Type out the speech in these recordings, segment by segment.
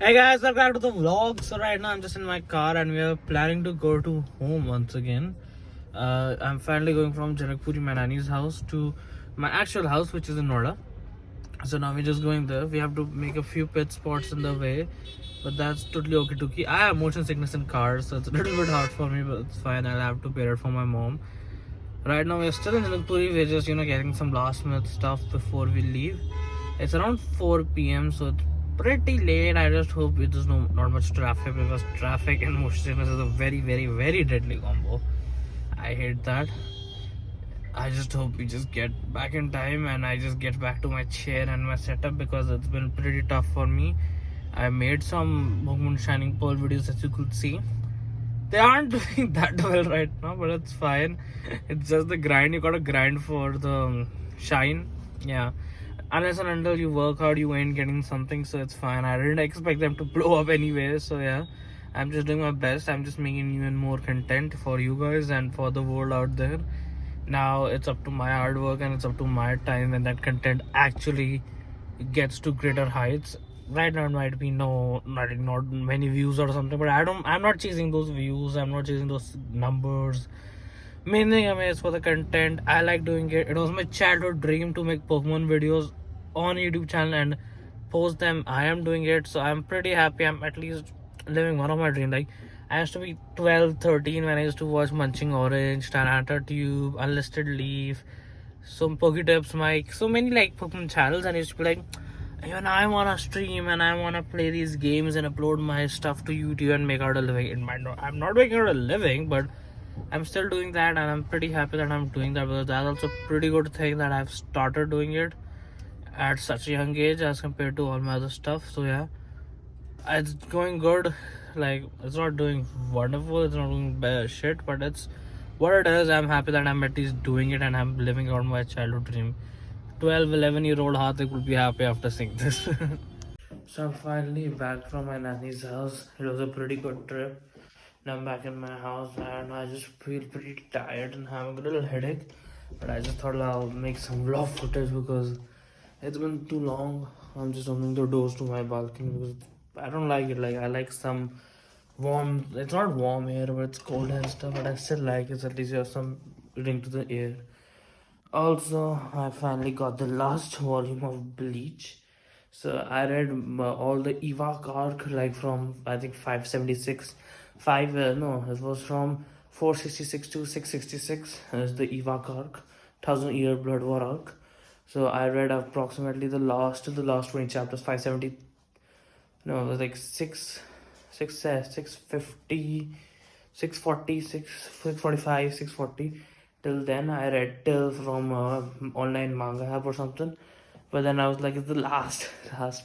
Hey guys, welcome back to the vlog. So right now I'm just in my car and we are planning to go to home once again. I'm finally going from Janakpuri, my nanny's house, to my actual house, which is in Noida. So now we're just going there. We have to make a few pit spots in the way, but that's totally okay to. I have motion sickness in cars, so it's a little bit hard for me, but it's fine. I'll have to bear it for my mom. Right now we're still in Janakpuri. We're just getting some last minute stuff before we leave. It's around 4 p.m. so it's pretty late. I just hope there's not much traffic, because traffic and motion sickness is a very very deadly combo. I hate that. I just hope we just get back in time and I just get back to my chair and my setup, because it's been pretty tough for me. I made some Pokemon Shining Pearl videos, as you could see. They aren't doing that well right now, but it's fine. It's just the grind. You gotta grind for the shine. Yeah. Unless and until you work hard, you ain't getting something, so it's fine. I didn't expect them to blow up anyway, so yeah. I'm just doing my best. I'm just making even more content for you guys and for the world out there. Now it's up to my hard work and it's up to my time when that content actually gets to greater heights. Right now it might be not many views or something, but I'm not chasing those views. I'm not chasing those numbers. Main thing I mean is for the content. I like doing it. It was my childhood dream to make Pokemon videos on YouTube channel and post them. I am doing it, so I'm pretty happy. I'm at least living one of my dreams. Like, I used to be 12, 13 when I used to watch Munching Orange, Tanata Tube, Unlisted Leaf, some Poketips, Mike, so many like Pokemon channels, and I used to be like, even I wanna stream and I wanna play these games and upload my stuff to YouTube and make out a living. It might not, I'm not making out a living, but I'm still doing that, and I'm pretty happy that I'm doing that, because that's also a pretty good thing that I've started doing it at such a young age as compared to all my other stuff. So yeah, it's going good. Like, it's not doing wonderful, it's not doing bad shit, but it's what it is. I'm happy that I'm at least doing it and I'm living out my childhood dream. 12, 11-year-old Hardik will be happy after seeing this. So I'm finally back from my nanny's house. It was a pretty good trip. Now I'm back in my house and I just feel pretty tired and having a little headache. But I just thought I'll make some vlog footage because it's been too long. I'm just opening the doors to my balcony because I don't like it. Like, I like some warm, it's not warm air, but it's cold and stuff. But I still like it. At least you have some ring to the air. Also, I finally got the last volume of Bleach. So I read all the Ewok arc, like from I think 576, no, it was from 466 to 666 is the Ewok arc, 1000 Year Blood War arc. So I read approximately the last 20 chapters, 570, no, it was like 650, 640, 645, 640. Till then I read till from online manga hub or something, but then I was like, it's the last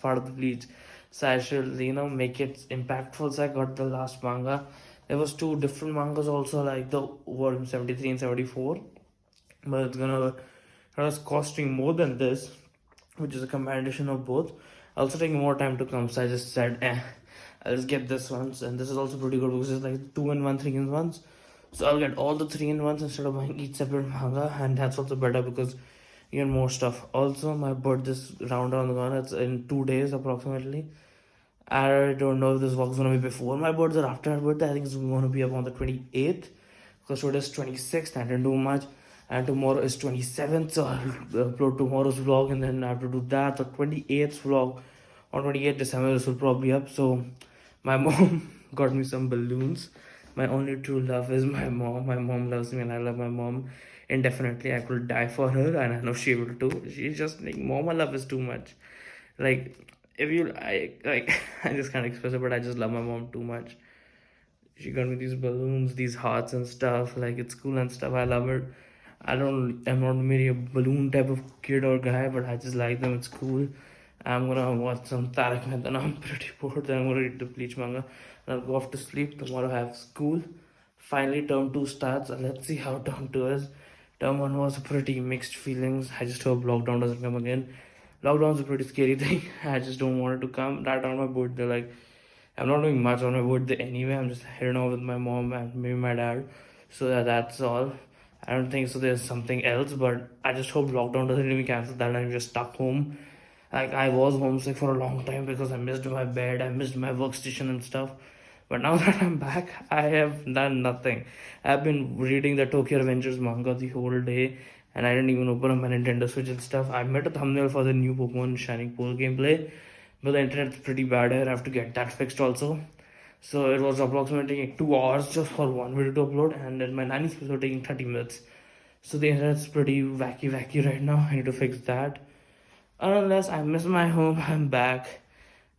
part of the Bleach, so I should make it impactful. So I got the last manga. There was two different mangas also, like the volume 73 and 74, but it was costing more than this, which is a combination of both. Also taking more time to come, so I just said, I'll just get this once. And this is also pretty good because it's like 2-in-1, 3-in-1s. So I'll get all the 3-in-1s instead of buying each separate manga, and that's also better because you get more stuff. Also, my birthday's round around the corner. It's in 2 days approximately. I don't know if this vlog is gonna be before my birthday or after my birthday. I think it's gonna be up on the 28th, because today is 26th. I didn't do much, and tomorrow is 27th, so I'll upload tomorrow's vlog, and then I have to do that. The 28th vlog on 28th December, this will probably up. So my mom got me some balloons. My only true love is my mom. My mom loves me and I love my mom indefinitely. I could die for her, and I know she will too. She's just like, mom, I love is too much. Like, if you I just can't express it, but I just love my mom too much. She got me these balloons, these hearts and stuff. Like, it's cool and stuff. I love it. I'm not maybe a balloon type of kid or guy, but I just like them. It's cool. I'm gonna watch some Tarak Mehta. I'm pretty bored. Then I'm gonna read the Bleach manga, and I'll go off to sleep. Tomorrow I have school. Finally, term 2 starts, and let's see how term 2 is. Term 1 was pretty mixed feelings. I just hope lockdown doesn't come again. Lockdown's a pretty scary thing. I just don't want it to come. Right on my birthday, like, I'm not doing much on my birthday anyway. I'm just heading out with my mom and maybe my dad. So that's all. I don't think so there's something else, but I just hope lockdown doesn't even cancel that and I'm just stuck home. Like I was homesick for a long time because I missed my bed, I missed my workstation and stuff. But now that I'm back, I have done nothing. I've been reading the Tokyo Revengers manga the whole day, and I didn't even open up my Nintendo Switch and stuff. I made a thumbnail for the new Pokemon Shining Pearl gameplay, but the internet's pretty bad here. I have to get that fixed also. So it was approximately taking 2 hours just for one video to upload, and then my nanny's was taking 30 minutes. So the internet's pretty wacky right now. I need to fix that. Unless I miss my home, I'm back.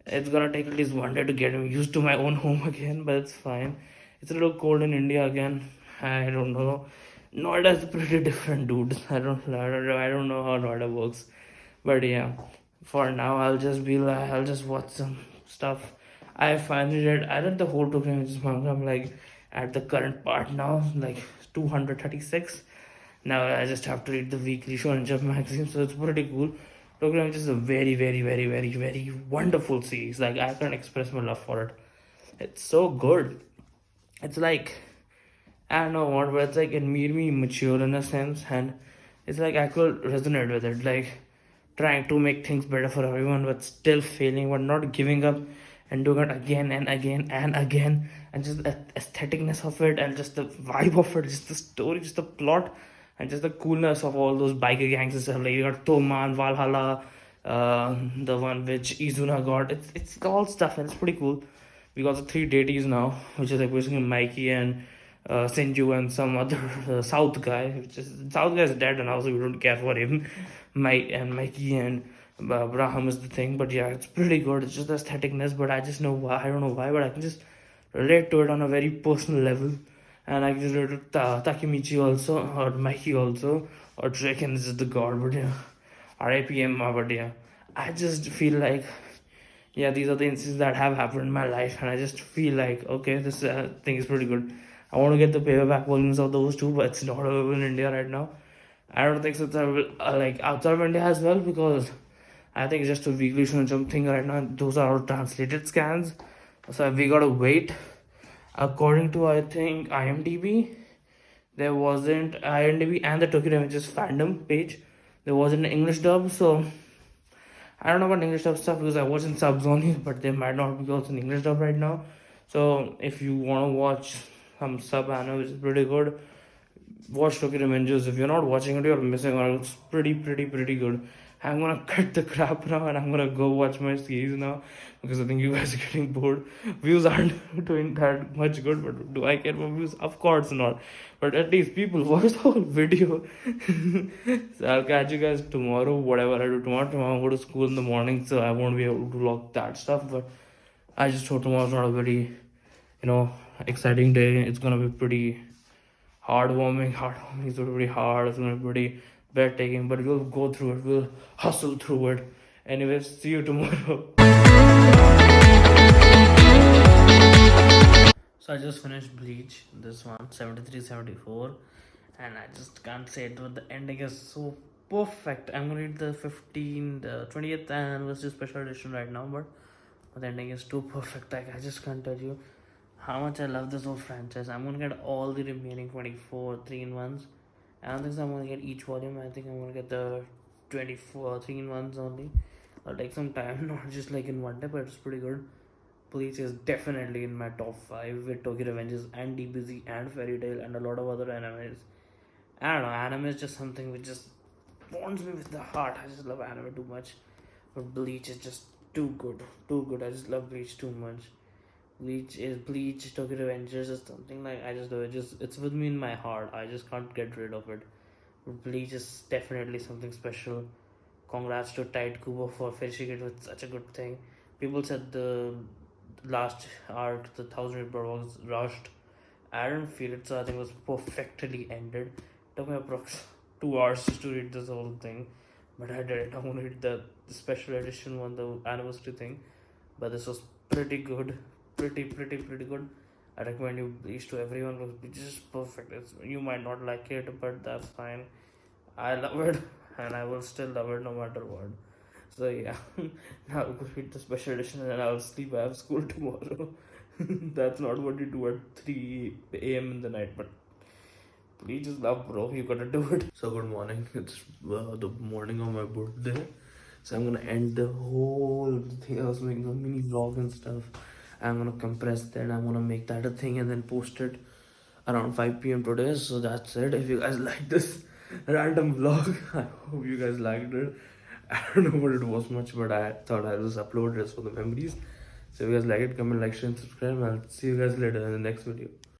It's gonna take at least one day to get used to my own home again, but it's fine. It's a little cold in India again. I don't know. Noida is pretty different, dude. I don't know how Noida works, but yeah. For now, I'll just watch some stuff. I finally read. I read the whole Tokyo Revengers manga. I'm like at the current part now, like 236. Now I just have to read the weekly Shonen Jump magazine, so it's pretty cool. Tokyo Revengers is a very wonderful series. Like I can't express my love for it. It's so good. It's like I don't know what, but it's like it made me mature in a sense, and it's like I could resonate with it. Like trying to make things better for everyone, but still failing, but not giving up and doing it again and again and again, and just the aestheticness of it, and just the vibe of it, just the story, just the plot, and just the coolness of all those biker gangs and stuff. Like you got Toman, Valhalla, the one which Izuna got. It's all stuff, and it's pretty cool. We got the three deities now, which is like basically Mikey and Senju and some other South guy. Which is South guy is dead, and also we don't care for him. Mikey and Braham is the thing, but yeah, it's pretty good. It's just the aestheticness, but I just know why. I don't know why, but I can just relate to it on a very personal level, and I can just relate to Takemichi also, or Mikey also, or Draken is the god, but yeah, RIPM, but yeah, I just feel like yeah, these are the instances that have happened in my life, and I just feel like okay, this thing is pretty good. I want to get the paperback volumes of those too, but it's not available in India right now. I don't think so. It's like outside of India as well, because I think it's just a weekly Shonen Jump thing right now. Those are all translated scans, so we gotta wait. According to I think IMDb, there wasn't IMDb and the Tokyo Revengers fandom page. There wasn't an English dub, so I don't know about English dub stuff because I watch in subs only, but they might not be also in English dub right now. So if you want to watch some sub anime, which is pretty good, watch Tokyo Revengers. If you're not watching it, you're missing out. It's pretty good. I'm gonna cut the crap now and I'm gonna go watch my series now because I think you guys are getting bored. Views aren't doing that much good, but do I care for views? Of course not. But at least people watch the whole video. So I'll catch you guys tomorrow. Whatever I do tomorrow, I go to school in the morning, so I won't be able to vlog that stuff. But I just hope tomorrow's not a very, exciting day. It's gonna be pretty heartwarming. It's going to be hard. It's going to be pretty breathtaking, but we'll go through it. We'll hustle through it. Anyways, see you tomorrow. So I just finished Bleach, this one, 73, 74, and I just can't say it, but the ending is so perfect. I'm gonna read the 20th anniversary special edition right now, but the ending is too perfect. Like I just can't tell you how much I love this whole franchise. I'm gonna get all the remaining 24 3-in-1s. I don't think so I'm gonna get each volume. I think I'm gonna get the 24 3-in-1s only. I'll take some time, not just like in one day, but it's pretty good. Bleach is definitely in my top 5 with Tokyo Revengers and DBZ and Fairy Tail and a lot of other animes. I don't know, anime is just something which just bonds me with the heart. I just love anime too much. But Bleach is just too good. Too good. I just love Bleach too much. Bleach, Tokyo Revengers is something like I just do it. It's with me in my heart. I just can't get rid of it. But Bleach is definitely something special. Congrats to Tite Kubo for finishing it with such a good thing. People said the last arc, the 1000 Blood, was rushed. I didn't feel it, so I think it was perfectly ended. Took me approximately 2 hours just to read this whole thing, but I did it. I'm gonna read the special edition one, the anniversary thing. But this was pretty good, pretty good. I recommend you Bleach to everyone. It's just perfect. You might not like it, but that's fine. I love it, and I will still love it no matter what. So yeah, now I'll go read the special edition and I'll sleep. I have school tomorrow. That's not what you do at 3 a.m. in the night, but please just love, bro. You gotta do it. So good morning. It's the morning of my birthday. So I'm gonna end the whole thing. I was making a mini vlog and stuff. I'm gonna compress that. I'm gonna make that a thing and then post it around 5 p.m. today. So that's it. If you guys like this random vlog, I hope you guys liked it. I don't know what it was much, but I thought I'll just upload this for the memories. So if you guys like it, comment, like, share, and subscribe. I'll see you guys later in the next video.